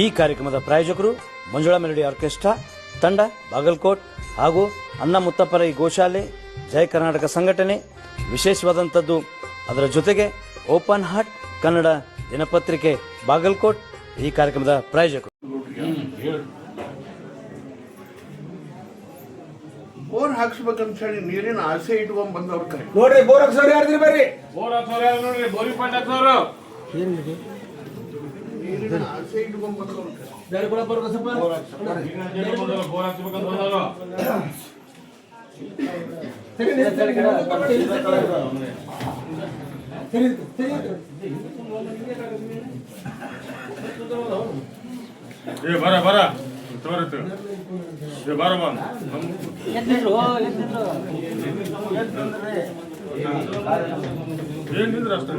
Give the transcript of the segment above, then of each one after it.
ಈ ಕಾರ್ಯಕ್ರಮದ ಪ್ರಾಯೋಜಕರು ಮಂಜುಳಾ ಮೆಲೋಡಿ ಆರ್ಕೆಸ್ಟ್ರಾ ತಂಡ ಬಾಗಲಕೋಟ್ ಹಾಗೂ ಅನ್ನ ಮುತ್ತಪ್ಪರೈ ಗೋಶಾಲೆ ಜಯ ಕರ್ನಾಟಕ ಸಂಘಟನೆ. ವಿಶೇಷವಾದಂಥದ್ದು ಅದರ ಜೊತೆಗೆ ಓಪನ್ ಹಾರ್ಟ್ ಕನ್ನಡ ದಿನಪತ್ರಿಕೆ ಬಾಗಲಕೋಟ್ ಈ ಕಾರ್ಯಕ್ರಮದ ಪ್ರಾಯೋಜಕರು. ಬೋರ್ ಹಾಕ್ಸ್ಬೇಕಂತ ಹೇಳಿ ನೀರಿನ ಆಸೆ ಇಟ್ಕೊಂಡ್ ಬಂದವ್ರ ಕೈ ನೋಡ್ರಿ ಬೋರ್ ಹಾಕ್ಸೋರು ಯಾರ್ದ್ರಿ ಬರ್ರಿ ಬೋರ್ ಹಾಕ್ಸೋರು ಯಾರು ನೋಡ್ರಿ ಬೋರಿ ಪಂಚಾಯತ್ನವರು ನೀರಿನ ಆಸೆ ಇಟ್ಕೊಂಡ್ ಬಂದವ್ರ ಕೈ ಬೇರೆ ಕೂಡ ಬರ್ಬೇಕು ಸ್ವಲ್ಪ ಬೋರ್ ಹಾಕ್ಸ್ಬೇಕಂತ ಬಂದವರು ಬರ ಬರ ತೋರಿತು ಬರ ಬಂದ್ ಏನಿದ್ರ ಅಷ್ಟೇ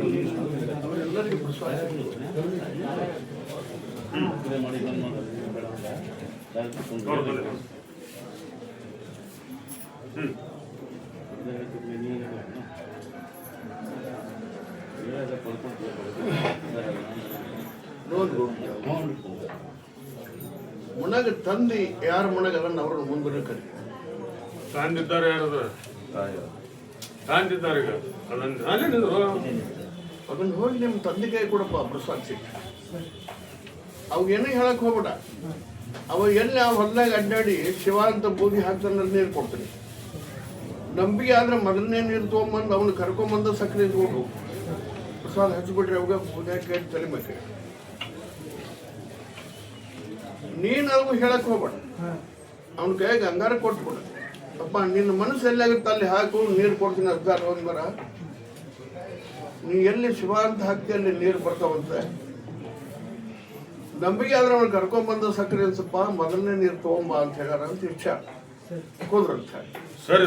ಮುನಗ ತಂದಿ ಯಾರ ಮುನಗಲ್ಲ ಅವ್ರನ್ನ ಮುಂದೆ ಕರಿ ತಾಂದಿದ್ದಾರೆ ಯಾರದು ತಾಂದಿದ್ದಾರೆ ಈಗ ಅದನ್ನ ಹೋಗಿ ನಿಮ್ಮ ತಂದೆ ಕೈ ಕೊಡಪ್ಪ ಪ್ರಸಾದ್ ಸಿಕ್ಕ ಅವ್ ಏನೂ ಹೇಳಕ್ ಹೋಗ್ಬೇಡ. ಅವ ಎಲ್ಲಿ ಆ ಹೊಲ್ದಾಗ ಅಡ್ಡಾಡಿ ಶಿವ ಅಂತ ಬೂದಿ ಹಾಕ್ತಾನ ನೀರು ಕೊಡ್ತೀನಿ. ನಂಬಿಕೆ ಆದ್ರೆ ಮೊದಲನೇ ನೀರು ತೊಗೊಂಬಂದು ಅವನು ಕರ್ಕೊಂಬಂದ ಸಕ್ಕರೆ ಇಟ್ಕೊಂಡು ಪ್ರಸಾದ್ ಹಚ್ಬಿಟ್ರೆ ಅವಾಗ ಬೂದಿ ಹಾಕಿ ತಲೆ ಮೇಲೆ ನೀನು ಅವು ಹೇಳಕ್ ಹೋಗ್ಬೇಡ. ಅವನ ಕೈಯಾಗ ಅಂಗಾರ ಕೊಟ್ಬಿಡ. ಅಪ್ಪ ನಿನ್ನ ಮನಸ್ಸು ಎಲ್ಲಾಗುತ್ತೆ ಅಲ್ಲಿ ಹಾಕು ನೀರು ಕೊಡ್ತೀನಿ ಅರ್ಧಾರ ಒಂದ್ ಬರ. ನೀ ಎಲ್ಲಿ ಶಿವ ಅಂತ ಹಾಕ್ತಿ ಅಲ್ಲಿ ನೀರು ಬರ್ತಾವಂತೆ. ನಂಬಿಕೆ ಆದ್ರೆ ಅವ್ನು ಕರ್ಕೊಂಡ್ಬಂದ ಸಕ್ಕರೆ ಅನ್ಸಪ್ಪ ಮೊದಲನೇ ನೀರು ತಗೊಂಬ ಅಂತ ಹೇಳ್ಯಾರ ಅಂತ ಇಚ್ಛೆ ಹೋದ್ರಂತ ಸರಿ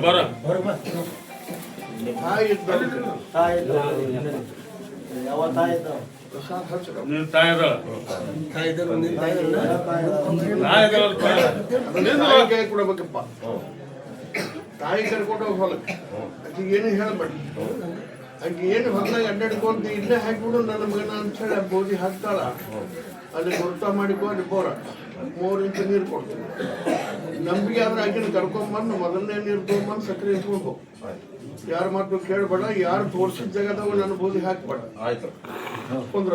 ಬರ ನೀನ್ ತಾಯಿದ ಕೈ ಕೊಡಬೇಕಪ್ಪ. ತಾಯಿ ಕರ್ಕೊಂಡು ಹೋಗಿ ಹೊಲಕ್ಕೆ ಆಕಿಗೆ ಏನು ಹೇಳ್ಬೇಡ. ಆಕೆ ಏನು ಹೊಲದಾಗ ಅಡ್ಡಾಡ್ಕೊಂತ ಇಲ್ಲೇ ಹಾಕಿಬಿಡು ನನ್ನ ಮಗನ ಅಂತ ಹೇಳಿ ಬೋದಿ ಹಾಕ್ತಾಳ. ಅಲ್ಲಿ ಗುರ್ತ ಮಾಡಿಕೊ ಅಲ್ಲಿ ಬೋರ 3 ಇಂಚು ನೀರು ಕೊಡ್ತೀನಿ. ನಂಬಿಕೆ ಆದ್ರೆ ಆಕಿನ ಕರ್ಕೊಂಬಂದು ಮೊದಲನೇ ನೀರು ತೊಗೊಂಬಂದು ಸಕ್ಕರೆ ಇಟ್ಕೊಂಡು ಯಾರ ಮಾತು ಕೇಳಬೇಡ. ಯಾರು ತೋರ್ಸಿದ ಜಾಗದಾಗ ನನ್ನ ಬೋದಿ ಹಾಕ್ಬೇಡ. ಕುಂದ್ರ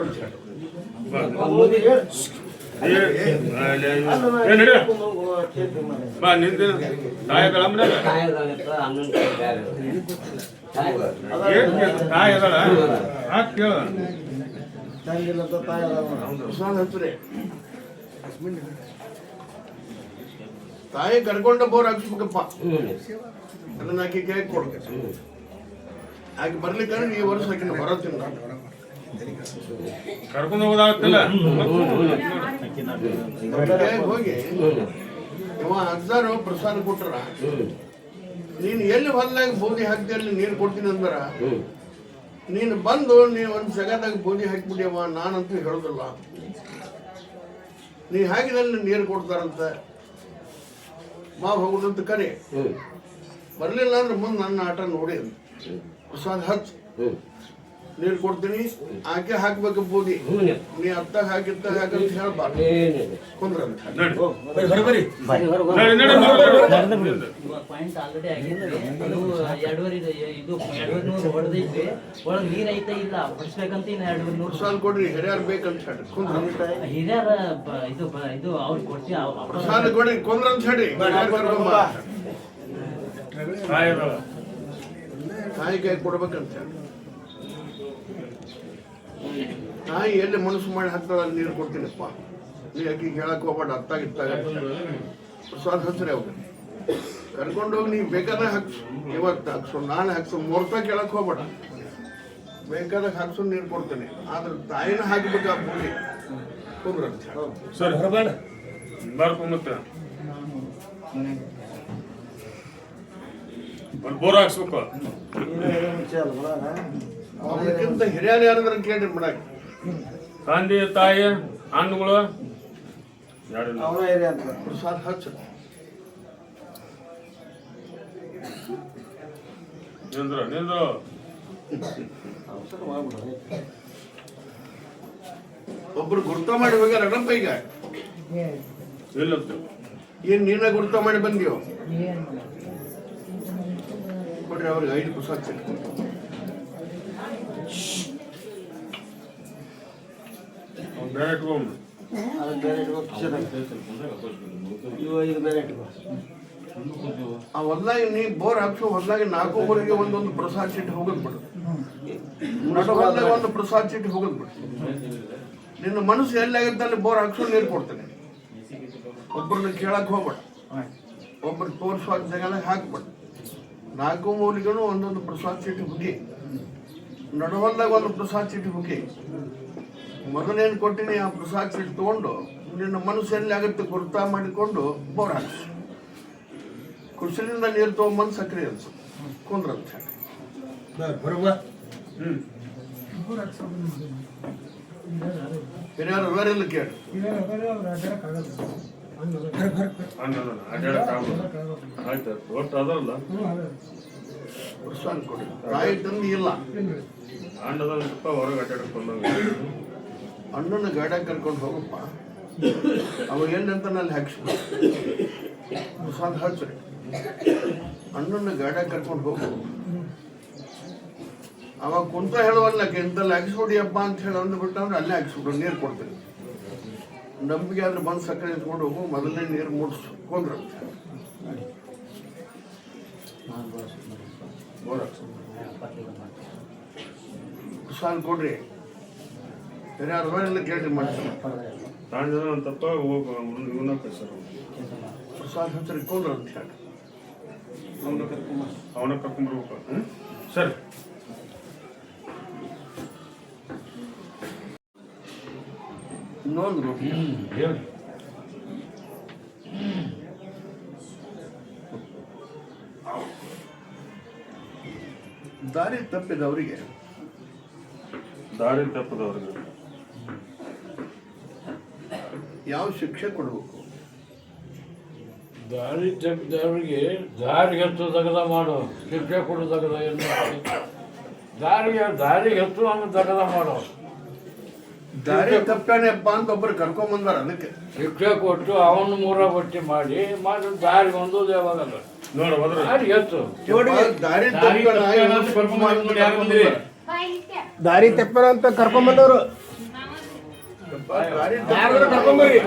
ಬಾ ನಿಂದ ತಾಯಿಗಳ ತಾಯಿಗಳ ಕೇಳ ತಾಯಿ ಕರ್ಕೊಂಡ ಬೋರ್ ಹಾಕ್ಸ್ಬೇಕಪ್ಪ. ಅದನ್ನ ಆಕಿ ಕೈ ಕೊಡ್ಬೇಕು. ಆಕೆ ಬರ್ಲಿಕ್ಕಂದ್ರೆ ಈ ವರ್ಷ ಆಕಿನ ಬರತ್ತೀನಿ ಕರ್ಕೊಂಡು ಹೋಗೋದಾಗತ್ತಿಲ್ಲ. ಹೋಗಿ ಇವ 1000 ಪ್ರಸಾದ ಕೊಟ್ರ ನೀನು ಎಲ್ಲಿ ಹೊಲ್ದಾಗ ಬೋದಿ ಹಾಕ್ತಿ ಅಲ್ಲಿ ನೀರು ಕೊಡ್ತೀನಿ ಅಂದ್ರ ನೀನು ಬಂದು ನೀ ಒಂದ್ ಜಗದಾಗ ಬೋದಿ ಹಾಕ್ಬಿಟ್ಟಿಯವ ನಾನಂತೂ ಹೇಳುದಿಲ್ಲ. ನೀ ಹಾಕಿದಲ್ಲಿ ನೀರು ಕೊಡ್ತಾರಂತ ಮಾ ಹೋಗುದಂತ ಕರೆ. ಬರ್ಲಿಲ್ಲ ಅಂದ್ರೆ ಮುಂದೆ ನನ್ನ ಆಟ ನೋಡಿ ಪ್ರಸಾದ ಹಚ್ ನೀರು ಕೊಡ್ತೀನಿ. ಆಕೆ ಹಾಕ್ಬೇಕು ಬೋದಿ. ನೀ ಅತ್ತಾಗ ಹಾಕಿತ್ತಾಗ ಹಾಕಂತ ಹೇಳ್ಬಾರ್ದು. ಕುಂದ್ರ ಪಾಯಿಂಟ್ ಆಲ್ರೆಡಿ ಆಗಿದೆ. ಅದು 2.5 ಇದು 200 ಹೊಡೆದೈತಿ. ಒಳಗೆ ನೀರ್ ಐತೆ ಇಲ್ಲ ಹೊಡ್ಸ್ಬೇಕಂತ ಇನ್ನು 200 ಪ್ರಸಾದ ಕೊಡ್ರಿ. ಹಿರಿಯರ್ ಬೇಕಂತ ಹೇಳಿ ಕುಂದ್ರ ಹಿರಿಯರ ಇದು ಅವ್ರು ಕೊಡ್ತೀವಿ. ಪ್ರಸಾದ ಕೊಡ್ರಿ ಕುಂದ್ರ ಅಂತ ಹೇಳಿ ತಾಯಿ ಕೈ ಕೊಡ್ಬೇಕಂತ ಹೇಳಿ. ತಾಯಿ ಎಲ್ಲಿ ಮನಸ್ಸು ಮಾಡಿ ಹಾಕ್ತಾಳ ಅಲ್ಲಿ ನೀರು ಕೊಡ್ತೀನಪ್ಪ. ನೀ ಆಕಿಗೆ ಹೇಳಕ್ ಹೋಗ್ಬೇಡ. ಅತ್ತಾಗಿತ್ತಾಗ ಪ್ರಸಾದ ಹಚ್ರಿ ಅವಾಗ ಕರ್ಕೊಂಡೋಗಿ ನೀ ಬೇಕಾದಾಗ ಹಾಕ್ಸು. ಇವತ್ತು ಹಾಕ್ಸು ನಾಳೆ ಹಾಕ್ಸು ಮುಹೂರ್ತ ಕೇಳಕ್ ಹೋಗ್ಬೇಡ. ಬೇಕಾದಾಗ ಹಾಕ್ಸು ನೀರು ಕೊಡ್ತೀನಿ. ಆದ್ರೆ ತಾಯಿನ ಹಾಕ್ಬೇಕು ಆ ಭೂಮಿ ಕುಂದ್ರ ಅಂತ ಹೇಳಿ. ಸರಿ ಬರ್ಕೊಂಬತ್ತ ಬೋರ್ ಹಾಕ್ಸ್ಬೇಕು. ಅವನಕ್ಕಿಂತ ಹಿರಿಯರು ಯಾರಾದ್ರೂ ಕೇಳ್ರಿ ಮಾಡಾಕ. ತಂದೆ ತಾಯಿ ಹಣ್ಣುಗಳು ಪ್ರಸಾದ ಹಚ್ಚ. ನಿಂದ್ರು ಒಬ್ರು ಗುರ್ತ ಮಾಡಿ ಹೋಗ್ಯಾರಪ್ಪ ಈಗ. ಇಲ್ಲಂತ ಏನ್ ನೀನ ಗುರ್ತ ಮಾಡಿ ಬಂದ್ಯೋ? ಕೊಡ್ರಿ ಅವ್ರಿಗೆ 5 ಪ್ರಸಾದ ಚೀಟಿ. ಬೇರೆ ಇಟ್ಕೊಂಡು ಆ ಹೊಲ್ದಾಗ ನೀ ಬೋರ್ ಹಾಕ್ಸೋ ಹೊಲ್ದಾಗ 4 ಊರಿಗೆ ಒಂದೊಂದು ಪ್ರಸಾದ ಚೀಟಿ ಹೋಗದ್ ಬಿಡು. ನಡು ಹೊಲ್ದಾಗ ಒಂದು ಪ್ರಸಾದ ಚೀಟಿ ಹೋಗದ್ ಬಿಡು. ನಿನ್ನ ಮನಸ್ಸು ಎಲ್ಲಾಗಿದ್ದ ಅಲ್ಲಿ ಬೋರ್ ಹಾಕ್ಸೋ ನೀರು ಕೊಡ್ತೇನೆ. ಒಬ್ಬರನ್ನ ಕೇಳಕ್ ಹೋಗ್ಬೇಡ, ಒಬ್ಬರು ತೋರಿಸೋ ಜಾಗದಾಗ ಹಾಕ್ಬೇಡ. 4 ಮೂಲಿಗೂ ಒಂದೊಂದು ಪ್ರಸಾದ ಚೀಟಿ ಹುಗಿ, ನಡು ಹೊಲ್ದಾಗ ಒಂದು ಪ್ರಸಾದ ಚೀಟಿ ಹುಗಿ. ಮೊದಲೇನು ಕೊಟ್ಟಿನಿ ಆ ಪ್ರಸಾದ ಚೀಟಿ ತಗೊಂಡು ನಿನ್ನ ಮನಸ್ಸು ಎಲ್ಲಿ ಆಗುತ್ತೆ ಗುರ್ತಾ ಮಾಡಿಕೊಂಡು ಬೋರ್ ಹಾಕ್ಸು. ಕುರ್ಚಿನಿಂದ ನೀರು ತಗೊಂಬಂದು ಸಕ್ಕರೆ ಅನ್ಸು ಕುಂದ್ರಂತ ಹೇಳಿ. ಹಿರಿಯರು ಬೇರೆಲ್ಲ ಕೇಳಿ. ಆಯ್ತು ಒಟ್ಟು ಅದಲ್ಲ ಪ್ರಸಾದ ಕೊಡಿ. ತಾಯಿ ತಂದಿ ಇಲ್ಲ, ಅಣ್ಣದಲ್ಪ ಹೊರಗೆ ಅಡ್ಡಾಡಕ್ ಬಂದಂಗ ಅಣ್ಣನ ಗಾಡ್ಯಾಗ ಕರ್ಕೊಂಡು ಹೋಗಪ್ಪ. ಅವಾಗ ಏನಂತ ನಲ್ಲಿ ಹಾಕ್ಸಿ ಪ್ರಸಾದ ಹಚ್ಚ್ರಿ. ಅಣ್ಣನ ಗಾಡ್ಯಾಗ ಕರ್ಕೊಂಡು ಹೋಗು. ಅವಾಗ ಕುಂತ ಹೇಳುವಲ್ಲಕ್ಕೆ ಎಂತಲ್ಲಿ ಹಾಕಿಸ್ಬಿಡಿಯಪ್ಪ ಅಂತ ಹೇಳಿ ಅಂದ್ಬಿಟ್ಟು ಅಂದ್ರೆ ಅಲ್ಲೇ ಹಾಕಿಸ್ಬಿಡು, ನೀರು ಕೊಡ್ತೀನಿ. ನಂಬಿಕೆ ಆದ್ರೆ ಬಂದು ಸಕ್ಕರೆ ಎತ್ಕೊಂಡು ಹೋಗು, ಮೊದಲನೇ ನೀರು ಮುಟ್ಸು ಕೊಂಡ್ರ ಪ್ರಸಾದ ಕೊಡ್ರಿ. ಯಾರು ಬೇರೆಲ್ಲ ಕೇಳಿ ಮಾಡ್ತಾರೆ. ತಾಂಡದಪ್ಪ ಇವನ್ನ ಕಳ್ಸರ್ ಪ್ರಸಾದ ಹಚ್ಚರಿ ಕೊಂಡ್ರ ಅಂತ ಹೇಳಿ ಅವನ ಕರ್ಕೊಂಡ್ಬರ್ಬೇಕು. ಸರಿ ಇನ್ನೊಂದು ಹೇಳಿ. ದಾರಿ ತಪ್ಪಿದವರಿಗೆ ದಾರಿ ತಪ್ಪದವ್ರಿಗೆ ಯಾವ ಶಿಕ್ಷೆ ಕೊಡಬೇಕು? ದಾರಿ ತಪ್ಪಿದವ್ರಿಗೆ ದಾರಿಗೆ ಹೆಚ್ಚು ದಗದ ಮಾಡು, ಶಿಕ್ಷೆ ಕೊಡು ದಗದ ಏನು ದಾರಿಗೆ ಹೆಚ್ಚು ಹಂಗೆ ದಗದ ಮಾಡು. ದಾರಿ ತಪ್ಪಾನೆಪ್ಪ ಅಂತ ಒಬ್ಬರು ಕರ್ಕೊಂಡ್ ಬಂದಾರ, ಅದಕ್ಕೆ ಶಿಕ್ಷೆ ಕೊಟ್ಟು ಅವನು ಮೂರ ಬಟ್ಟಿ ಮಾಡಿ ದಾರಿಗೆ ಒಂದು ಯಾವಾಗಲ್ಲ ನೋಡ ಹೋದ್ರೆ ದಾರಿ ಹೆಚ್ಚು. ದಾರಿ ತಪ್ಪಾನ ದಾರಿ ತೆಪ್ಪನ ಅಂತ ಕರ್ಕೊಂಡ್ ಬಂದವರು ದಾರಿ ಕರ್ಕೊಂಬರ್ರಿ.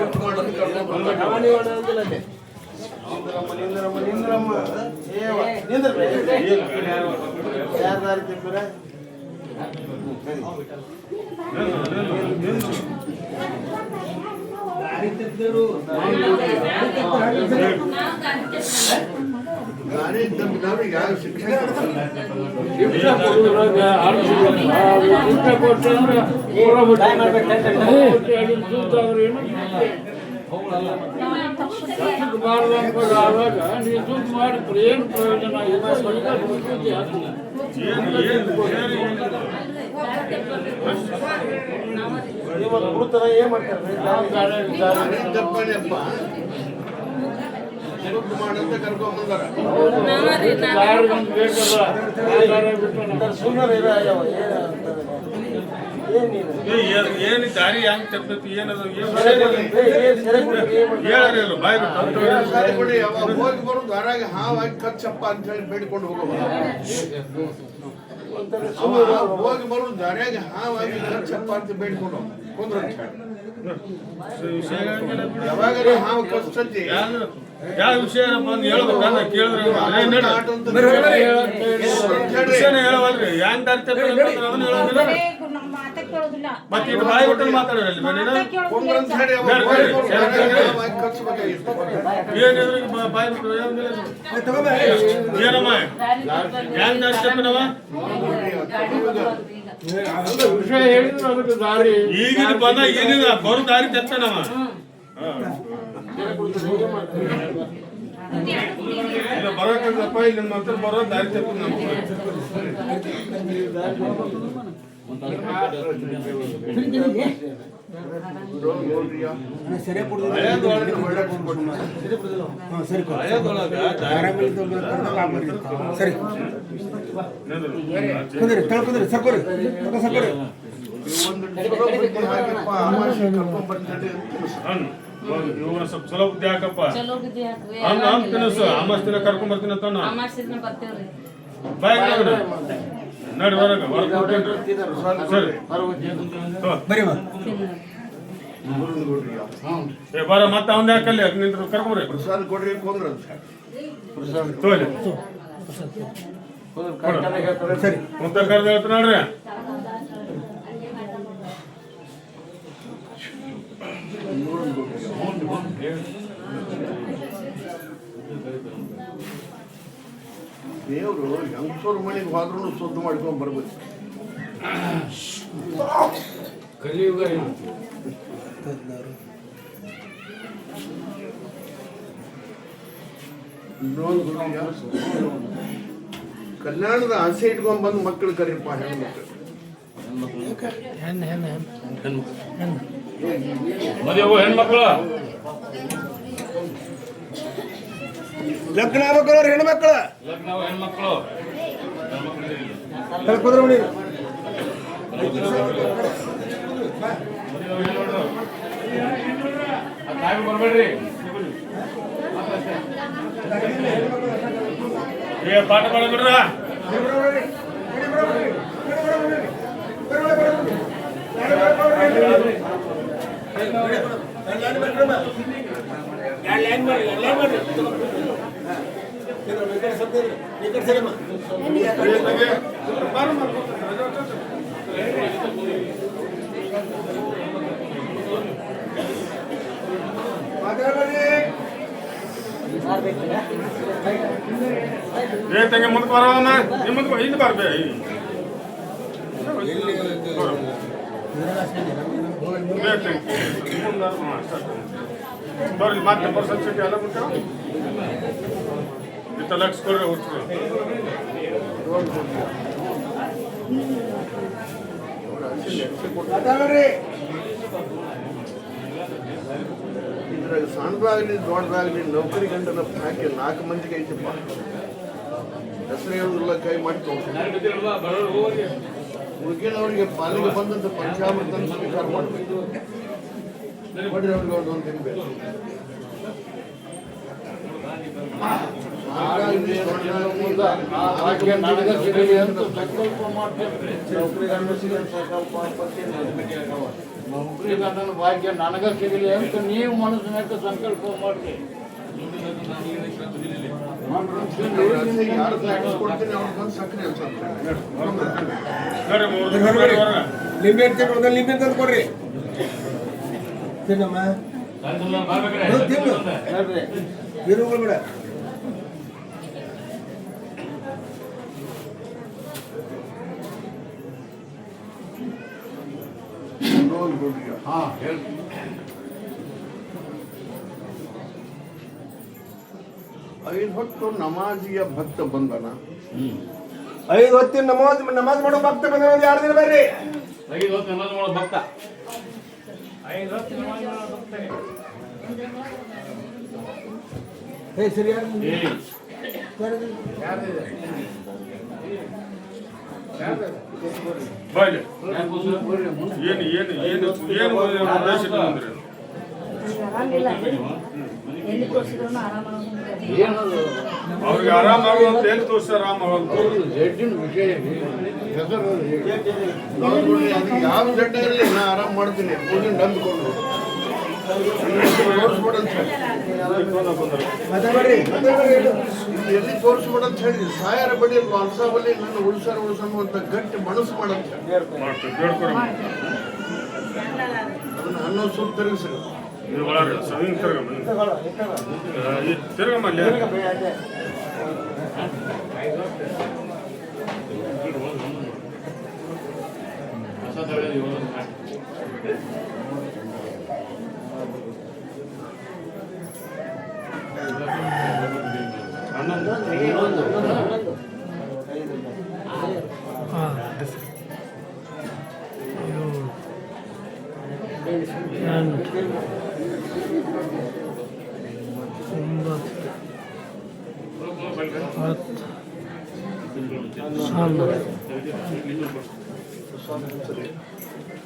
ಯಾರು ದಾರಿ ತೆಪ್ಪರ? ದಾರಿ ತಪ್ಪಿದವ್ರಿಗೆ ಯಾವ ಶಿಕ್ಷೆ ಕೊಡ್ತಾರೆ? ಶಿಕ್ಷೆ ಕೊಡುವಾಗ ಶಿಕ್ಷೆ ಕೊಟ್ಟು ಅಂದ್ರೆ ಮೂರ ಬಟ್ಟಿ ಆವಾಗ ನೀವು ದುಡ್ಡು ಮಾಡಿದ್ರೆ ಏನು ಪ್ರಯೋಜನ? ಏನ್ ಮಾಡ್ತಾರೆ? ದಾರಿ ತಪ್ಪಾನೆಪ್ಪ ದುಡ್ಡು ಮಾಡಂತ ಕರ್ಕೊಂಡ್ ಬಂದಾರ. ಏನು ದಾರಿ ಹೆಂಗ್ ತಪ್ಪೈತಿ ಏನದು ಹೇಳಲ್ಲ ಬಾಯ್ ಬಿಟ್ಟು ದಾರಿ ಕೊಡಿ. ಅವಾಗ ಹೋಗಿ ಬರೋ ದಾರಾಗ ಹಾವಾಗಿ ಕಚ್ಚಪ್ಪ ಅಂತ ಹೇಳಿ ಬೇಡ್ಕೊಂಡು ಹೋಗುವ. ಹೋಗಿ ಬರೋ ದಾರ್ಯಾಗ ಹಾವಾಗಿ ಕಚ್ಚಪ್ಪ ಅಂತ ಬೇಡ್ಕೊಂಡು ಕುಂದ್ರ ಯಾವಾಗ ಹಾವು ಕಚ್ಚಿ ಯಾವ ವಿಷಯ ಬಂದು ಹೇಳ್ಬೇಕಂತ ಕೇಳಿದ್ರೆ ಹೇಳವಲ್ರಿ ಹೆಂಗ್ ದಾರಿ ತಪ್ಪ ಅದನ್ನ ಹೇಳೋದಿಲ್ಲ. ಮತ್ತೆ ಇದು ಬಾಯಿ ಬಿಟ್ಟು ಮಾತಾಡೋರಲ್ಲಿ ಏನಿದ್ರೆ ಬಾಯಿ ಬಿಟ್ಟು ಏನಮ್ಮ ಹೆಂಗ್ ದಾರಿ ತಪ್ಪಿನವ ವಿಷಯ ಹೇಳಿದ್ರೆ ಅದಕ್ಕೆ ದಾರಿ ಈಗ ಬಂದ ಏನಿಲ್ಲ ಬರೋ ದಾರಿ ತಪ್ಪನವ. ಇಲ್ಲ ಬರೋಕಪ್ಪ ಇಲ್ಲಿ ಮಾತ್ರ ಬರೋ ದಾರಿ ತಪ್ಪ ಸರಿ ಬುದ್ಧಿ ಹಾಕಿಪ್ಪ ಅಮಾವಾಸ್ಯೆ ಕರ್ಕೊಂಡ್ ಬರ್ತಾರೆ ಅಂತ ತಿನ್ನಿಸು. ಇವನ ಸ್ವಲ್ಪ ಚಲೋ ಬುದ್ಧಿ ಹಾಕಪ್ಪ. ಚಲೋ ಬುದ್ಧಿ ಹಾಕ್ರಿ. ಹಂಗ ತಿನ್ನಿಸು. ಅಮಾಸ್ ದಿನ ಕರ್ಕೊಂಡ್ ಬರ್ತೀನಿ ಅಂತ ಅಮಾವಾಸ್ಯೆ ದಿನ ಬರ್ತೇವ್ರಿ. ಬಾಯ್ ನಡಿ ಹೊರಗೆ ಸರಿ ಏ ಬರ ಮತ್ತೆ ಅವನ ಯಾಕಲ್ಲಿ ನಿಂತ ಕರ್ಕೊಂಡ್ರಿ ಪ್ರಸಾದ ಕೊಡ್ರಿ ಕೊಂದ್ರ ತೋಲಿ ಸರಿ ಮುತ್ತ ಕರ್ದು ಹೇಳ್ತ ನೋಡ್ರಿ. ದೇವ್ರು ಹೆಂಗಸೋರ್ ಮನೆಗೆ ಹೋದ್ರೂ ಶುದ್ಧ ಮಾಡ್ಕೊಂಡ್ ಬರ್ಬೇಕು. ಕಲಿಯುಗ ಕಲ್ಯಾಣದ ಆಸೆ ಇಟ್ಕೊಂಡ್ ಬಂದು ಮಕ್ಕಳು ಕರೀಪ ಹೆಣ್ಮಕ್ಳು. ಮದುವೆ ಹೆಣ್ಮಕ್ಳು ಲಗ್ನ ಆಗ್ಬೇಕು ಅವ್ರ ಹೆಣ್ಮಕ್ಳು ಲಗ್ನ ಹೆಣ್ಮಕ್ಳು ಕುದುರೆ ಮಣಿ ಟೈಮ್ ಬರ್ಬೇಡ್ರಿ. ಏ ಪಾಠ ಮಾಡಬಿಡ್ರ ಏ ತಂಗೆ ಮುಂದಕ್ಕೆ ಬರೋಣ ನಿಮ್ಮ ಮುಂದೆ ಹಿಂದೆ ಬರ್ಬೇ ಬರ್ರಿ ಮತ್ತೆ ಪರ್ಸೆಂಟ್ ಸಿಟಿ ಎಲ್ಲ ಬಿಟ್ಟು ಇತ್ತ ಲಕ್ಷ ಕೊಡ್ರಿ ಹುಟ್ಟರು ಇದ್ರಾಗ ಸಣ್ಣದಾಗ್ಲಿ ದೊಡ್ಡದಾಗ್ಲಿ ನೌಕರಿ ಗಂಟನ ಹಾಕಿ 4 ಮಂದಿಗೆ ಐತಪ್ಪ. ಹೆಸರು ಹೇಳುದಿಲ್ಲ ಕೈ ಮಾಡಿ ಉಳ್ಕಿನವ್ರಿಗೆ ಪಾಲಿಗೆ ಬಂದಂತ ಪಂಚಾಮೃತ ಸ್ವೀಕಾರ ಮಾಡಬೇಕು. ಬಡ್ರಿ ಅವ್ರಿಗೆ ಒಂದು ತಿನ್ಬೇಕು. ನೌಕರಿ ಗಂಡನ ಭಾಗ್ಯ ನನಗ ಸಿಗಲಿ ಅಂತ ನೀವು ಮನಸ್ಸಿನಾಗ ಸಂಕಲ್ಪ ಮಾಡ್ರಿ. ಯಾರು ಕೊಡ್ತೀನಿ ಅವ್ರಿಗೆ ಬಂದು ಸಕ್ಕರೆ ಅನ್ಸುತ್ತೆ. ಲಿಂಬೆ ತಿನ್ನು ಒಂದೊಂದು ಲಿಂಬೆ ತಂದು ಕೊಡ್ರಿ ತಿನ್ನಮ್ಮ ತಿನ್ನು ಇರುಗಳು ಬಿಡ ಹಾ ಹೇಳಿ. 5 ಹೊತ್ತು ನಮಾಜಿಯ ಭಕ್ತ ಬಂದನ. 5 ಹೊತ್ತಿನ ನಮಾಜ್ ಮಾಡೋ ಭಕ್ತ ಬಂದ 2 ದಿನ ಬರ್ರಿ. 5 ಹೊತ್ತು ನಮಾಜ್ ಮಾಡೋ ಭಕ್ತ ಸರಿ ಬಾಯ್ಲಿ ಏನು ಏನು ಏನು ಏನು ಉದ್ದೇಶ ಇಟ್ಕೊಂಡ್ರಿ? ಎಲ್ಲಿ ತೋರಿಸಿದ್ರು ಆರಾಮಾಗಿ ಅವ್ರಿಗೆ ಆರಾಮಾಗುವಂತ ಏನು ತೋರಿಸ ಆರಾಮಾಗಂತ ಜಡ್ಡಿನ ವಿಷಯ ಹೆಸರು ಅದು ಯಾವ ಜಡ್ಡ ಇರಲಿ ನಾ ಆರಾಮ್ ಮಾಡ್ತೀನಿ. ಪೂಜೆ ನಂಬಿಕೊಂಡು ತೋರಿಸ್ಬಿಡಂತ ಎಲ್ಲಿ ತೋರಿಸ್ಬಿಡಂತ ಹೇಳಿ ಸಾಯರ ಬಡಿ ಅಲ್ಸ ಬಲಿ ನನ್ನ ಉಳ್ಸನ್ನುವಂತ ಗಟ್ಟಿ ಮನಸ್ಸು ಮಾಡಂತ ಮಾಡ್ತೀವಿ ಬೇಡ್ಕೊರ ಅದನ್ನ ಅನ್ನೋ ಸುತ್ತ ತಿರುಗಿಸಿ ಇದು ಒಳಗೆ ಸವಿಂಗ್ ತಿರ್ಗಮ್ಮ ತಿರ್ಗಮ್ಮ ಅಲ್ಲಿ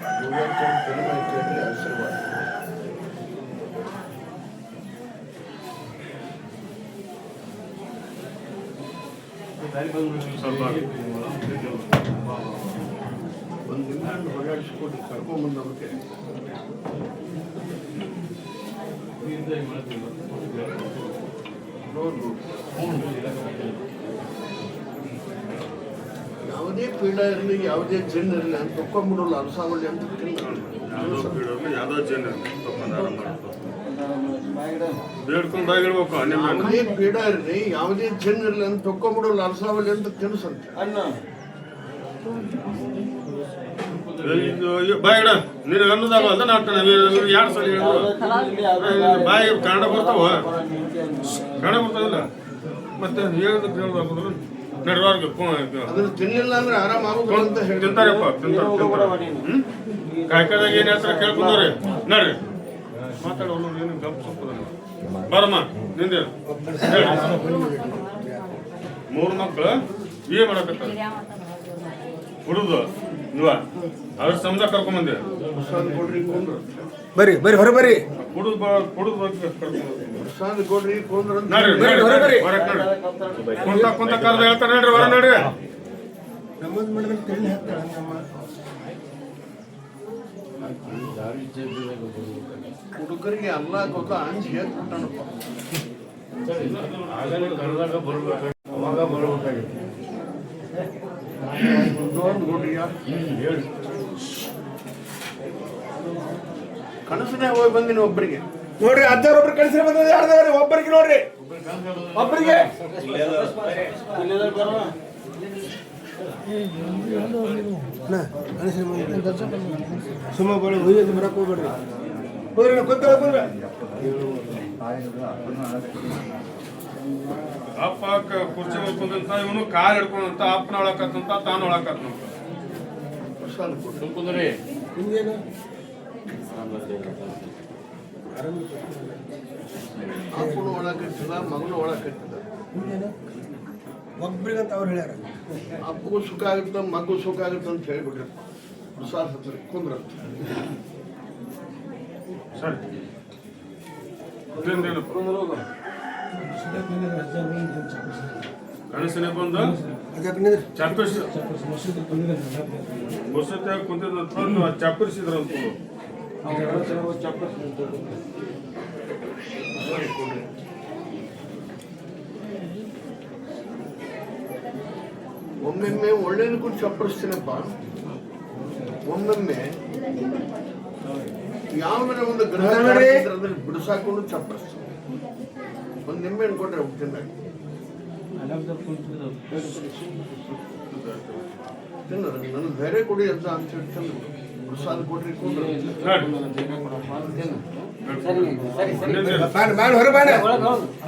ಕಡಿಮೆ ಕೇಳಿ ಆಶೀರ್ವಾದ. ಒಂದು ದಿನ ಓಡಾಡಿಸ್ಕೊಟ್ಟು ಕರ್ಕೊಂಡ್ಬಂದವ್ರಿಗೆ ಯಾವುದೇ ಪೀಡ ಇರಲಿ ಯಾವುದೇ ಜನ ಇರಲಿ ಅಂತ ತಕ್ಕೊಂಡ್ಬಿಡೋಲ್ಲ ಅರಸಾವಳಿ ಅಂತ ಬೇಡ್ಕೊಂಡು ಬಾಗಿಡ್ಬೇಕು ನಿಮ್ಮ ಯಾವುದೇ ಪೀಡ ಇರಲಿ ಯಾವುದೇ ಜನ ಇರಲಿ ಅಂತ ತಕ್ಕೊಂಡ್ಬಿಡೋಲ್ಲ ಅರಸಾವಳಿ ಅಂತ ತಿನ್ಸಂತೆ. ಬಾಯಿಡ ನೀನು ಅನ್ನೋದಾಗ ಅದ ನಾಡ್ತಾನೆ 2 ಸಲ ಹೇಳಿದ್ರು ಬಾಯಿ ಕನ್ನಡ ಬರ್ತಾವ ಕನ್ನಡ ಬರ್ತಾವಿಲ್ಲ ಮತ್ತೆ ಹೇಳೋದಕ್ಕೆ ಹೇಳೋದಾಗುದ್ರು ನಡುವಾರ್ಗೆ ಅದನ್ನ ತಿನ್ಲಿಲ್ಲ ಅಂದ್ರೆ ಆರಾಮ ಆಗುದಿಲ್ಲ ಅಂತ ಹೇಳಿ ತಿಂತಾರಪ್ಪ ತಿಂತಾರೆ ಕಾಯ್ಕದಾಗ ಏನ್ ಹೇಳ್ತಾರೆ ಕೇಳ್ಕೊಂಡವ್ರಿ ನೋಡ್ರಿ ಮಾತಾಡೋನು ಏನು ಗಪ್ ಸೊಪ್ಪದ ಬರಮ್ಮ ನಿಂದೆ 3 ಮಕ್ಕಳು ಏನ್ ಮಾಡಕತ್ತ ಹುಡುದು ನೀವ ಅವ್ರ ಸಮಜ ಕರ್ಕೊಂಬಂದೆ ಬರ್ರಿ ಬರ್ರಿ ಹೊರ ಬರ್ರಿ ಕುಡುದು ಕರ್ಕೊಂಡ್ ಪ್ರಸಾದ್ ಕೊಡ್ರಿ ಕೊಂಡ್ರ ನೋಡ್ರಿ ಕುಂತ ಕರ್ದ ಹೇಳ್ತಾರೆ ನೋಡ್ರಿ ಹೊರ ನೋಡ್ರಿ ಹುಡುಗರಿಗೆ ಅಲ್ಲ ಗೊತ್ತ ಅಂಜಿ ಹೇಳ್ಬಿಟ್ಟಾನಪ್ಪ. ಕನಸನೇ ಹೋಗಿ ಬಂದಿನಿ ಒಬ್ಬರಿಗೆ ನೋಡ್ರಿ ಅಜ್ಜಾರೊಬ್ರು ಕಳಿಸಿ ಬಂದ ಯಾರ್ದಾರ ಒಬ್ಬರಿಗೆ ನೋಡ್ರಿ ಒಬ್ಬರಿಗೆ ಸುಮ್ಮ ಬಳಿ ಹುಯ್ಯದು ಬರಕ್ ಹೋಗ್ಬೇಡ್ರಿ ಹೋಗ್ರಿ ನಾವು ಕೂತ್ಕೊಳ್ಳ ಕೂತ್ಕೊಳ್ಳ ಅಪ್ಪ ಕುರ್ಚಿ ಮುಚ್ಕೊಂಡಂತ ಇವನು ಕಾಲ್ ಹಿಡ್ಕೊಂಡಂತ ಅಪ್ಪನ ಒಳಕತ್ತಂತ ತಾನು ಒಳಕತ್ತಂತ ಕುಂದ್ರಿ ನಿಮ್ಗೇನು ಅಪ್ಪನು ಒಳ ಕಟ್ಟಿದ ಮಗನು ಒಳ ಕಟ್ಟಿದ ನಿಮ್ಗೇನು ಒಬ್ರಿಗಂತ ಅವ್ರು ಹೇಳ್ಯಾರ ಅಪ್ಪಗೂ ಸುಖ ಆಗುತ್ತೆ ಮಗು ಸುಖ ಆಗುತ್ತೆ ಅಂತ ಹೇಳ್ಬಿಟ್ರಿ ಪ್ರಸಾದ್ ಹತ್ರ ಕುಂದ್ರಂತ ಸರಿ ಕನಸಿನ ಬಂದು ಚಪ್ಪರಿಸಿ ಮುಸತೆ ಕುಂತಿದ್ದ ಚಪ್ಪರಿಸಿದ್ರಂತ ಒಮ್ಮೊಮ್ಮೆ ಒಳ್ಳೇದಕ್ಕೂ ಚಪ್ಪರಿಸ್ತೀನಪ್ಪ, ಒಮ್ಮೊಮ್ಮೆ ಯಾವ್ದಾರ ಒಂದು ಗ್ರಹ ಅದ್ರಲ್ಲಿ ಬಿಡಿಸಾಕೊಂಡು ಚಪ್ಪರಿಸ್ತೀನಿ. ಒಂದು ನಿಂಬೆ ಹಣ್ಣು ಕೊಟ್ರೆ ಹೋಗ್ತೀನಿ ತಿನ್ನೋದು ನನ್ನ ಬೇರೆ ಕೊಡಿ ಅಂತ ಅಂತ ಹೇಳ್ತಾನೆ. ಪ್ರಸಾದ ಕೊಡ್ರಿ ಕೊಂಡ್ರೆ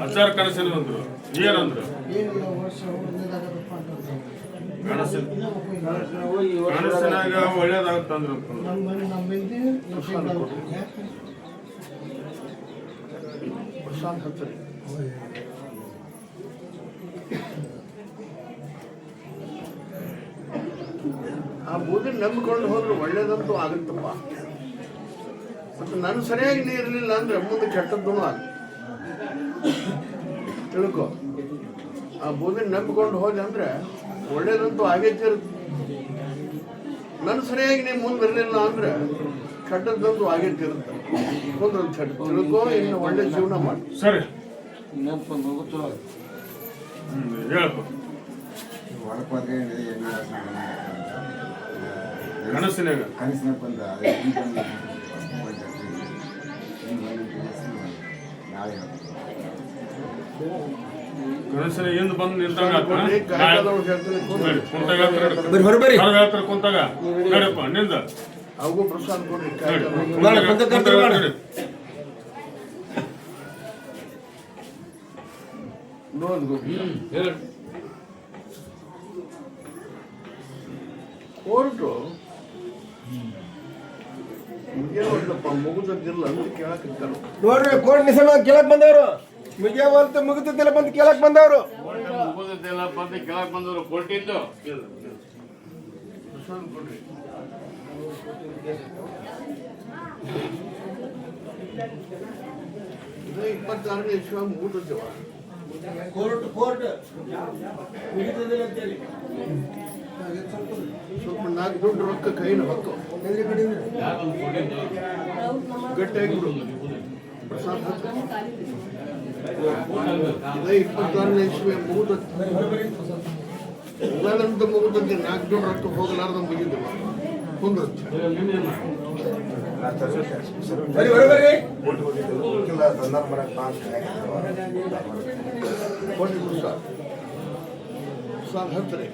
ಅಜ್ಜಾರ ಕನಸಿನ ಬಂದ್ರು ಏನಂದ್ರು ಕನಸಿನಾಗ ಒಳ್ಳೇದಾಗುತ್ತಂದ್ರು ಪ್ರಸಾದ ಹಚ್ಚರಿ. ಆ ಬೂದಿ ನಂಬಿಕೊಂಡು ಹೋದ್ರೆ ಒಳ್ಳೇದಂತೂ ಆಗುತ್ತಪ್ಪ. ಮತ್ತು ನಾನು ಸರಿಯಾಗಿ ನೀರಿರಲಿಲ್ಲ ಅಂದ್ರೆ ಮುಂದೆ ಕೆಟ್ಟದ್ದು ಆಗ ತಿಳ್ಕೊ. ಆ ಬೂದಿ ನಂಬಿಕೊಂಡು ಹೋದೆ ಅಂದ್ರೆ ಒಳ್ಳೇದಂತೂ ಆಗೈತಿ ಇರುತ್ತೆ. ನಾನು ಸರಿಯಾಗಿ ನೀವು ಮುಂದೆ ಇರಲಿಲ್ಲ ಅಂದ್ರೆ ಕೆಟ್ಟದ್ದಂತೂ ಆಗೈತಿ ಇರುತ್ತೆ. ಮುಂದೊಂದು ಕೆಟ್ಟ ತಿಳ್ಕೊ, ಇನ್ನು ಒಳ್ಳೆ ಜೀವನ ಮಾಡಿ. ಸರಿ ಹೇಳಪ್ಪ ಕನಸಿನಾಗ ಕನಸಿನ ಎಂದು ಬಂದು ನಿಂತಾಗ ಕುಂತಾಗ ನೋಡಪ್ಪ ನಿಂದ ಅವಗೂ ಪ್ರಸಾದ ಕೊಡ್ರಿ. ಹೊರಟು ಮುಗಿಯವಲ್ಲಪ್ಪ, ಮುಗಿದಿಲ್ಲ ಅಂತ ಕೇಳಕ್ಕಿರ್ತಾರ ನೋಡ್ರಿ. ಕೋರ್ಟ್ ನಿಸಮ ಕೇಳಕ್ ಬಂದವರು ಮುಗಿಯವಲ್ತ ಮುಗಿದಿಲ್ಲ ಬಂದು ಕೇಳಕ್ ಬಂದವರು. ಮುಗಿದಿಲ್ಲ ಬಂದು ಕೇಳಕ್ ಬಂದವರು ಕೊಟ್ಟಿದ್ದು ಪ್ರಸಾದ ಕೊಡ್ರಿ. ಇದು 26ನೇ ಇಸ್ವಿ ಮುಗಿದವ. ಸ್ವಲ್ಪ 4 ದುಡ್ಡು ರೊಕ್ಕ ಕೈನ ಹೊತ್ತು ಗಟ್ಟಿಯಾಗಿ ಬಿಡು. ಪ್ರಸಾದ ಹಾಕು. ಇದೇ 26ನೇ ಇಸ್ವಿ ಮುಗಿದದ್ದು. ಎಲ್ಲಂತ ಮುಗಿದದ್ದು 4 ದುಡ್ಡು ರೊಕ್ಕ ಹೋಗಲಾರ್ದ ಮುಗಿದಿಲ್ಲ. ಕುಂದ್ರದ್ದು ಸಾರ್ ಹೇಳ್ತಾರೆ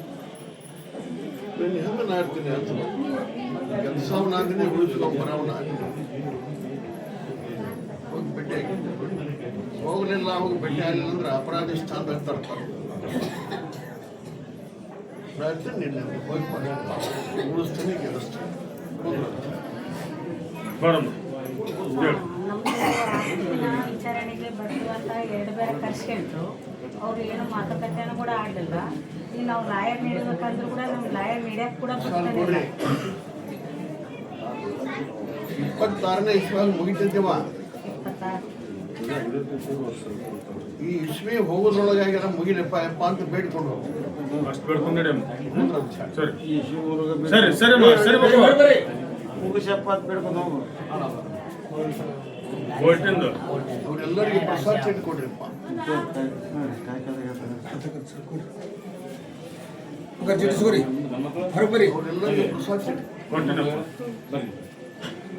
ನೀನು ಹೆಂಗೆ ನಾಡ್ತೀನಿ ಅಂತ ಕೆಲಸವನ್ನಾದಿನಿ ಉಳಿಸ್ಕೊಂಡು ಬರೋವನ್ನ ಹೋಗಿ ಭೇಟಿ ಹೋಗಲಿಲ್ಲ ಹೋಗಿ ಭೇಟಿ ಆಗಲಿಲ್ಲ ಅಂದ್ರೆ ಅಪರಾಧಿ ಸ್ಥಾನದಾಗ ತರ್ತಾರೆ. ಪ್ರಯತ್ನ ನಿನ್ನೆ ಹೋಗಿ ಉಳಿಸ್ತೀನಿ ಗೆಲ್ಲಿಸ್ತೀನಿ. ವಿಚಾರಣೆಗೆ ಬರುವಂತ 2 ಬೇರೆ ಕರ್ಸ್ಕೊಂಡ್ರು. ಅವ್ರು ಏನು ಮಾತುಕತೆನೂ ಕೂಡ ಆಗಲಿಲ್ಲ. ಈಗ ನಾವು ಲಾಯರ್ ನೀಡಬೇಕಂದ್ರೂ ಕೂಡ ನಮ್ಗೆ ಲಾಯರ್ ನೀಡಕ್ಕೆ ಕೂಡ ಬರ್ತಾನೆ. 26ನೇ ಇಸ್ವಿ ಮುಗಿತೈತಿವ. 26 ಈ ಇಸ್ವಿ ಹೋಗೋದ್ರೊಳಗಾಗಿ ಮುಗಿಲಪ್ಪ ಯಪ್ಪ ಅಂತ ಬೇಡ್ಕೊಂಡು ಅಷ್ಟು ಬೇಡ್ಕೊಂಡು ಸರಿ ಸರಿ ಸರಿ ಸರಿ ಮುಗಿಸಪ್ಪ ಅಂತ ಬೇಡ್ಕೊಂಡು ಹೋಗು. ಹೋಯ್ತಿಂದು ಅವರೆಲ್ಲರಿಗೂ ಪ್ರಸಾದ ಚೀಟಿ ಕೊಡ್ರಿಪ್ಪ. ಅವರೆಲ್ಲರಿಗೂ ಪ್ರಸಾದ ಚೀಟಿ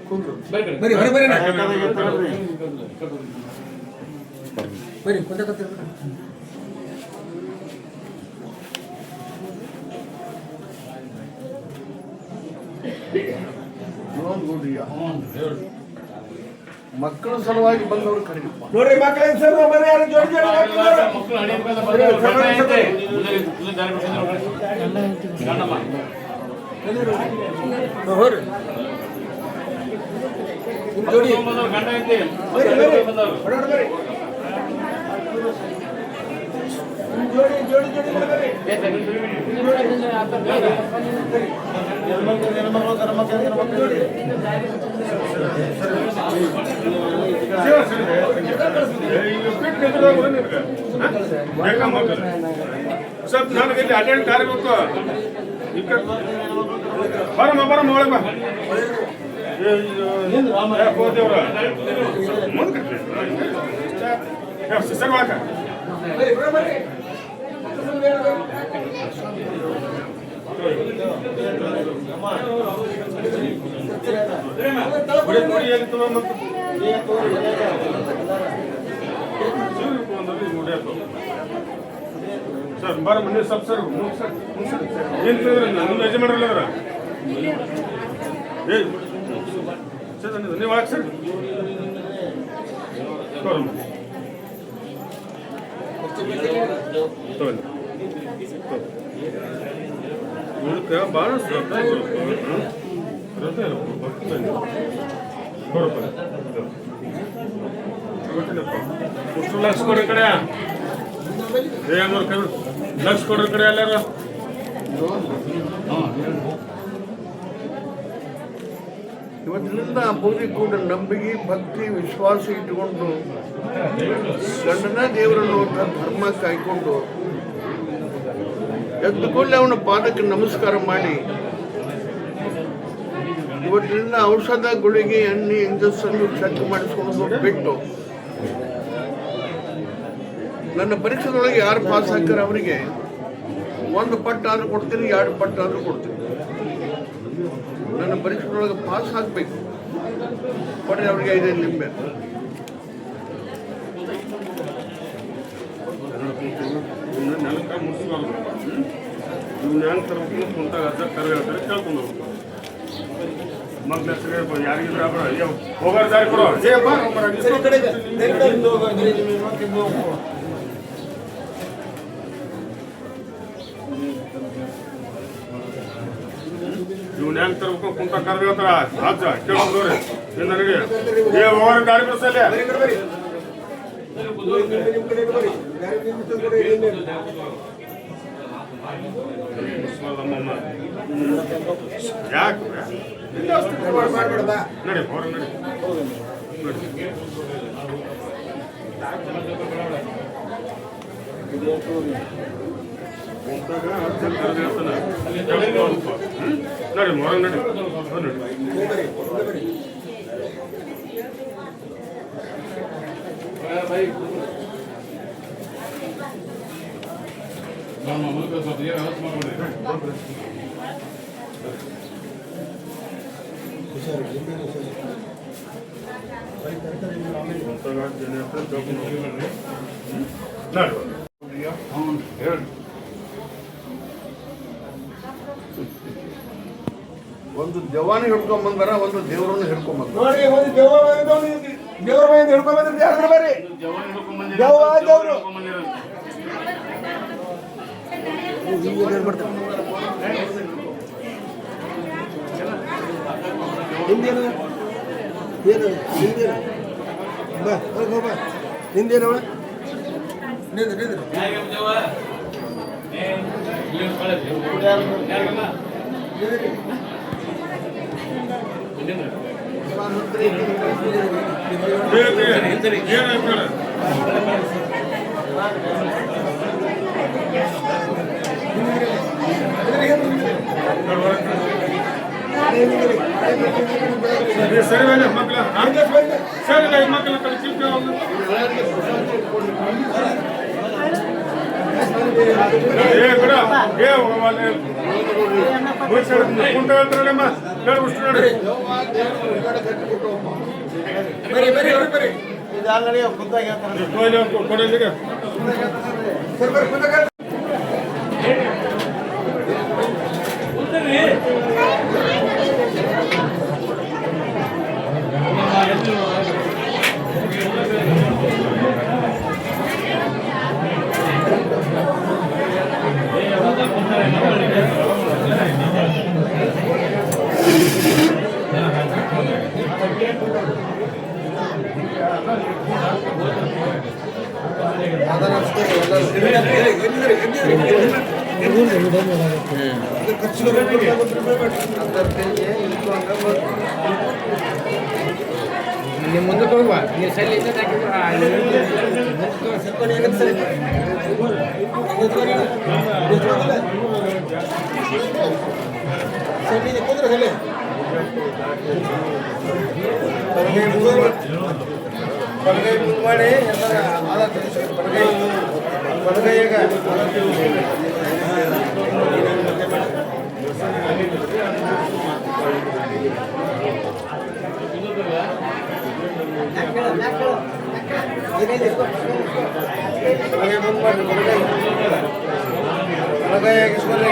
ಕುಂದ್ರು. ಮಕ್ಕಳ ಸಲುವಾಗಿ ಬಂದವರು ಕರೀಪ್ಪ. ನೋಡ್ರಿ ಮಕ್ಕಳೇನ್ ಸರ್ ಬರ್ರಿ ಯಾರು ಜೋಡಿ ಜೋಡಿ ಸ್ವಲ್ಪ ನನಗೆ ಇಲ್ಲಿ ಅಟೆಂಡ್ ಕಾರ್ಬೇಕು ಬರಮ್ಮ ಒಳಗೆ ಹೋದೇವ್ರ ಸರ್ ಒಳಕ ಸರ್ ಬರಮ್ಮ ನೀವು ಸ್ವಲ್ಪ ಸರ್ ಏನು ನಿಮ್ಮ ಯಜಮಾನ್ರಲ್ಲ ಅವರ ಸರ್ ನೀವು ಹಾಕಿ ಸರ್ ತೋರಮ್ಮ ಉಳ್ಕ ಭಾಳ ಲಕ್ಷ ಕೊಡ್ರಿ ಕಡೆ ಲಕ್ಷ ಕೊಡ್ರಿ ಕಡೆ ಎಲ್ಲಾರು ಇವತ್ತಿನಿಂದ ಭೂಮಿ ಕೂಡ ನಂಬಿಕೆ ಭಕ್ತಿ ವಿಶ್ವಾಸ ಇಟ್ಟುಕೊಂಡು ಗಂಡನ ದೇವರನ್ನು ಧರ್ಮ ಕಾಯ್ಕೊಂಡು ಎದ್ದು ಕೂಡಲೇ ಅವನ ಪಾದಕ್ಕೆ ನಮಸ್ಕಾರ ಮಾಡಿ ಇವತ್ತಿನಿಂದ ಔಷಧ ಗುಳಿಗೆ ಎಣ್ಣೆ ಇಂಜೆಕ್ಷನ್ ಚೆಕ್ ಮಾಡಿಸ್ಕೊಂಡು ಬಿಟ್ಟು ನನ್ನ ಪರೀಕ್ಷೆದೊಳಗೆ ಯಾರು ಪಾಸ್ ಹಾಕ್ತಾರೆ ಅವರಿಗೆ 1 ಪಟ್ಟ ಆದ್ರೂ ಕೊಡ್ತೀನಿ, 2 ಪಟ್ಟ ಆದ್ರೂ ಕೊಡ್ತೀನಿ. ನನ್ನ ಪರೀಕ್ಷೆದೊಳಗೆ ಪಾಸ್ ಹಾಕಬೇಕು. ಕೊಟ್ಟರೆ ಅವ್ರಿಗೆ 5 ನಿಂಬೆ. ನೆಲಕ್ಕೆ ಮುಗಿಸ್ಬಾರ್ದು. ಇವ್ನ ಹೆಂಗೆ ತರಬೇಕು ಕುಂತಾಗ ಅದ ಕರೆ ಹೇಳ್ತಾರೆ ಕೇಳ್ಕೊಂಡು ಹೋಗ್ಬೇಕು. ಮಗ್ನ ಹೆಸರು ಹೇಳ್ಬೋದು ಯಾರಿಗಿದ್ರೆ ಅಯ್ಯೋ ಹೋಗಾರ ದಾರಿ ಕೊಡೋ ಇವ್ನ ಹೆಂಗೆ ತರಬೇಕು ಕುಂತ ಕರೆದು ಹೇಳ್ತಾರ ರಾಜ್ಯ ಕೇಳ್ಕೊಂಡವ್ರಿ ಇದು ನನಗೆ ಹೋಗಾರ ದಾರಿ ಬಿಡಿಸಲ್ಲ ಯಾಕೆ ನಡಿ ಹೊರ ನಡಿ ನಡಿ ಮೊರ ನಡಿ ಒಂದು ದೆವ್ವಾನಿ ಹಿಡ್ಕೊಂಡ್ ಬಂದಾರ, ಒಂದು ದೇವರನ್ನು ಹಿಡ್ಕೊಂಡ್ ಬಂದಾರ. ನೋಡಿ ಒಂದು ದೇವ್ರ ಮೈಯಿಂದ ಹಿಡ್ಕೊಂಡ್ ಬಂದ್ರೆ ಯಾರು ಬರ್ರಿ ದೆವ್ವ ದೇವ್ರು ಹಿಂದೇನು ಏನು ಹಿಂದೇನು ಬಾ ಹೋಗ ಬಾ ಹಿಂದೇನವ ನಿಂದ್ರಿ ಸರಿ ಮಕ್ಕಳ ಸರಿ ಮಕ್ಕಳ ಕಳಿಸಿಲ್ಕ ಕೂಡ ಕುಂಟ ಹೇಳ್ತಾರಮ್ಮ ಹೇಳ್ಬಿಟ್ಟು ನೋಡಿ ಕೊಡಲಿಗೆ ನಿಮ್ಮ ಮುಂದಕ್ಕೆ ಹೋಗುವ ನೀವು ಸರಿ ಕುಂದ್ರೆ ಸರಿ ಬಲಗೈ ಮುಂದೆ ಮಾಡಿ ಎಲ್ಲರ ಆದ ಬಲಗೈಯಾಗ ಬಲಗೈ ಮುಂದೆ ಮಾಡಿ ಬಲಗೈಯಾಗಿಸ್ಕೊಳ್ಳಿ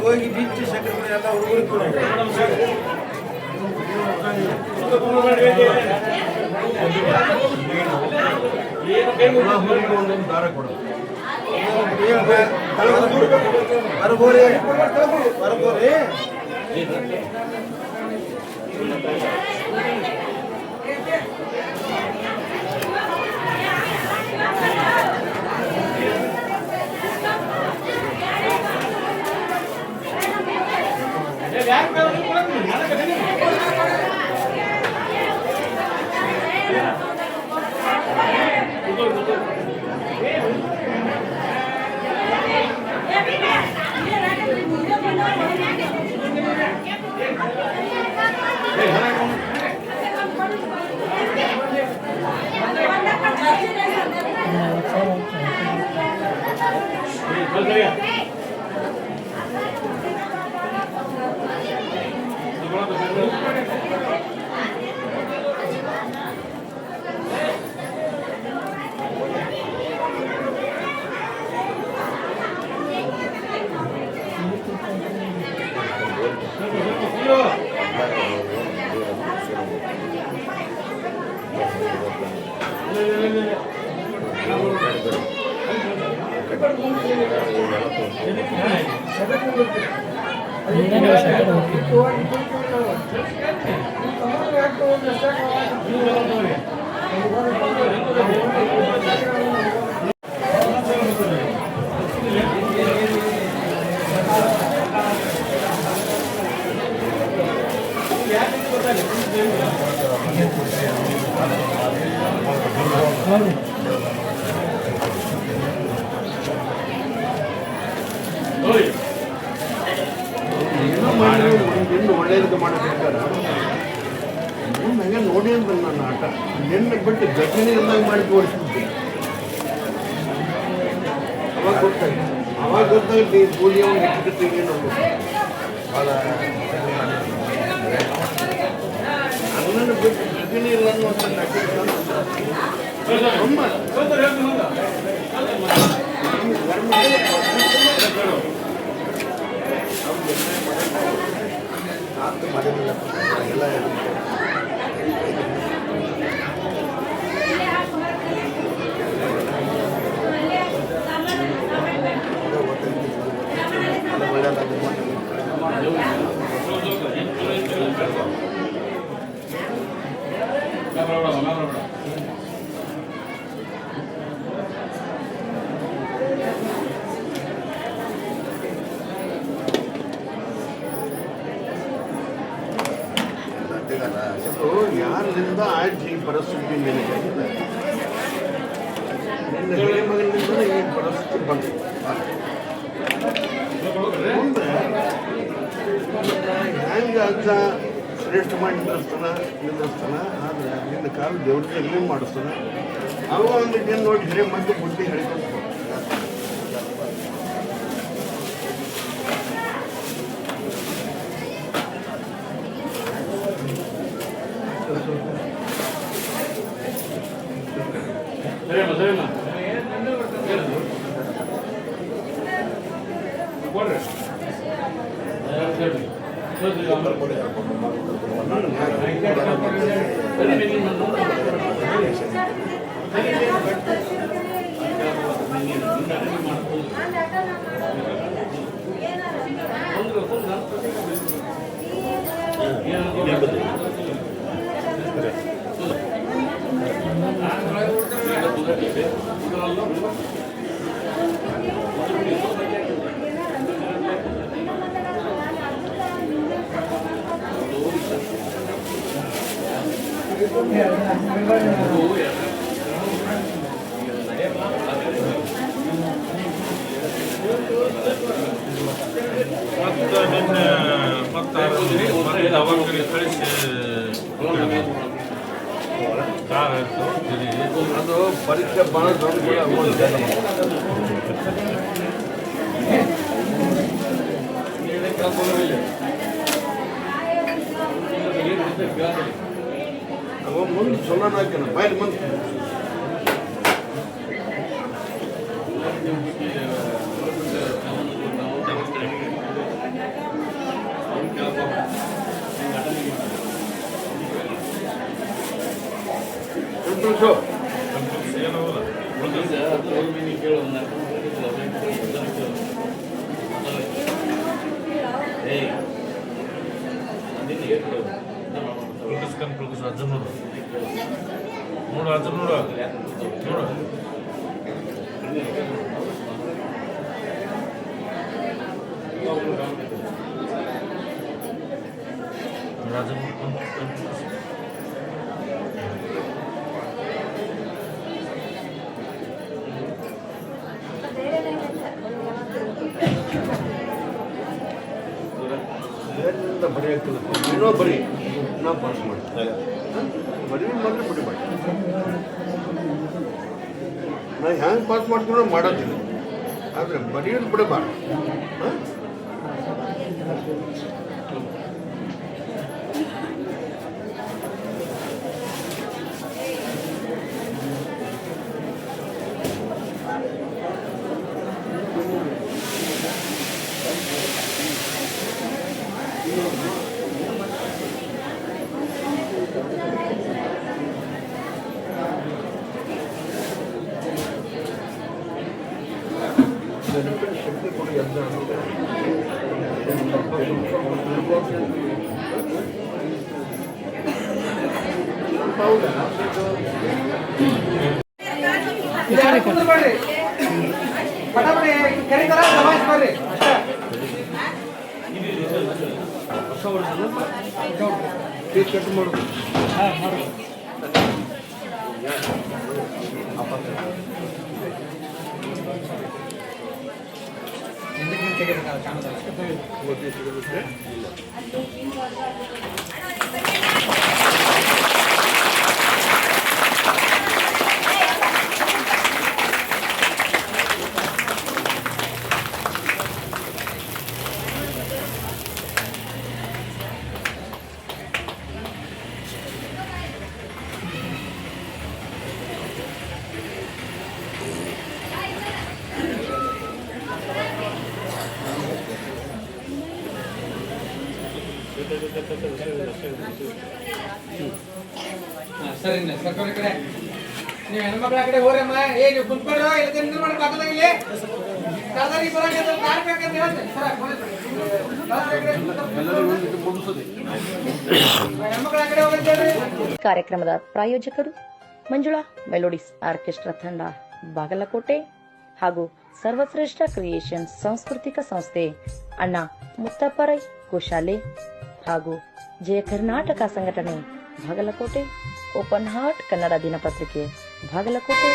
ಹೋಗಿ ಬಿಚ್ಚಿ ಸಕ್ಕರೆ ಎಲ್ಲ ಹುಡುಗರು ಒಂದೊಂದು ದಾರ ಕೊಡೋದು ಬರಬೋರಿ ಬರಬೋರಿ ನಿನ್ನ ಒಳ್ಳೇದಕ್ಕೆ ಮಾಡಬೇಕಾದ್ರೆ ನನಗೆ ನೋಡಿ ಅಂತ ನನ್ನ ಆಟ ನಿನ್ನ ಬಿಟ್ಟು ಗಟ್ಟಿನೇ ಇಲ್ದಂಗೆ ಮಾಡಿ ತೋರಿಸ್ಬಿಡ್ತೀನಿ. ಅವಾಗ ಗೊತ್ತಾಗುತ್ತೆ ಈ ಕೂಲಿಯವ್ನು ಹೆಚ್ಚಿಗೆ ಭಾಳ ನನ್ನನ್ನು ಬಿಟ್ಟು ಗಟ್ಟಿನೇ ಇಲ್ಲ ಅನ್ನುವಂಥ ಎಲ್ಲ ಯಾರಿಂದ ಆಯ್ತು ಈ ಪರಿಸ್ಥಿತಿ ನಿನಗೆ ನಿನ್ನ ಹಿರಿಯ ಮಗನಿಂದ ಈ ಪರಿಸ್ಥಿತಿ ಬಂತು. ಮುಂದೆ ಹೆಂಗೆ ಅಜ್ಜ ಶ್ರೇಷ್ಠ ಮಾಡಿ ನಿಲ್ಲಿಸ್ತಾನ ಆದ್ರೆ ನಿನ್ನ ಕಾಲ ದೇವ್ರಿಗೆ ಮಾಡಿಸ್ತಾನ. ಅವ ಒಂದು ಏನು ನೋಡಿ ಹಿರಿಯ ಮತ್ತೆ ಬುದ್ಧಿ ಹೇಳ್ಕೊಂಡು ಅದು ಪರೀಕ್ಷೆ ಭಾಳ ದೊಡ್ಡ ಅವ ಮುಂದೆ ಚಲೋ ಹಾಕ್ಯಾನ ಬಾಯ್ಲಿ ಮುಂದೆ ಬರೆಯೋಕ್ಕಿಲ್ಲ ಏನೋ ಬರೀ ನಾವು ಪಾಸ್ ಮಾಡ್ತೀವಿ ಬರೀ ಮಾತ್ರ ಬಿಡಿ ಮಾಡಿ ನಾವು ಹೆಂಗೆ ಪಾಸ್ ಮಾಡ್ತೀವಿ ಮಾಡೋದಿಲ್ಲ ಆದರೆ ಬರೆಯೋದು ಬಿಡಬಾರ್ದು. ಶಕ್ತಿ ಕೊಡಿ ಅಂತ ಪಟಾಪಟಿ ಕರೀತಾರ ಸಮಾಜ ಬರ್ರಿ ಕೇಕ್ ಕಟ್ ಮಾಡೋದು ಸರಿ ಸರ್ಕಾರ ಕಡೆ ನೀವು ಹೆಣ್ಮಕ್ಳ ಕಡೆ ಹೋರಮ್ಮ ಏ ನೀವು ಕುಂತ್ಕೊಳ್ರ ಇಲ್ಲ ನಿಂದು ಮಾಡಿ ಕಾಕದಾಗಿಲ್ಲಿ ಕರ್ದಾರಿ ಬರಂಗೆ ಕಾರ್ ಬೇಕಂತ ಹೇಳ್ತೀನಿ ಹೆಣ್ಮಕ್ಳ ಕಡೆ ಹೋಗ್ತೇಳ್ರಿ. ಕಾರ್ಯಕ್ರಮದ ಪ್ರಾಯೋಜಕರು ಮಂಜುಳಾ ಮೆಲೋಡಿಸ್ ಆರ್ಕೆಸ್ಟ್ರಾ ತಂಡ ಬಾಗಲಕೋಟೆ ಹಾಗೂ ಸರ್ವಶ್ರೇಷ್ಠ ಕ್ರಿಯೇಷನ್ಸ್ ಸಾಂಸ್ಕೃತಿಕ ಸಂಸ್ಥೆ ಅಣ್ಣ ಮುತ್ತಪ್ಪರೈ ಗೋಶಾಲೆ ಹಾಗೂ ಜಯ ಕರ್ನಾಟಕ ಸಂಘಟನೆ ಬಾಗಲಕೋಟೆ, ಓಪನ್ ಹಾರ್ಟ್ ಕನ್ನಡ ದಿನಪತ್ರಿಕೆ ಬಾಗಲಕೋಟೆ.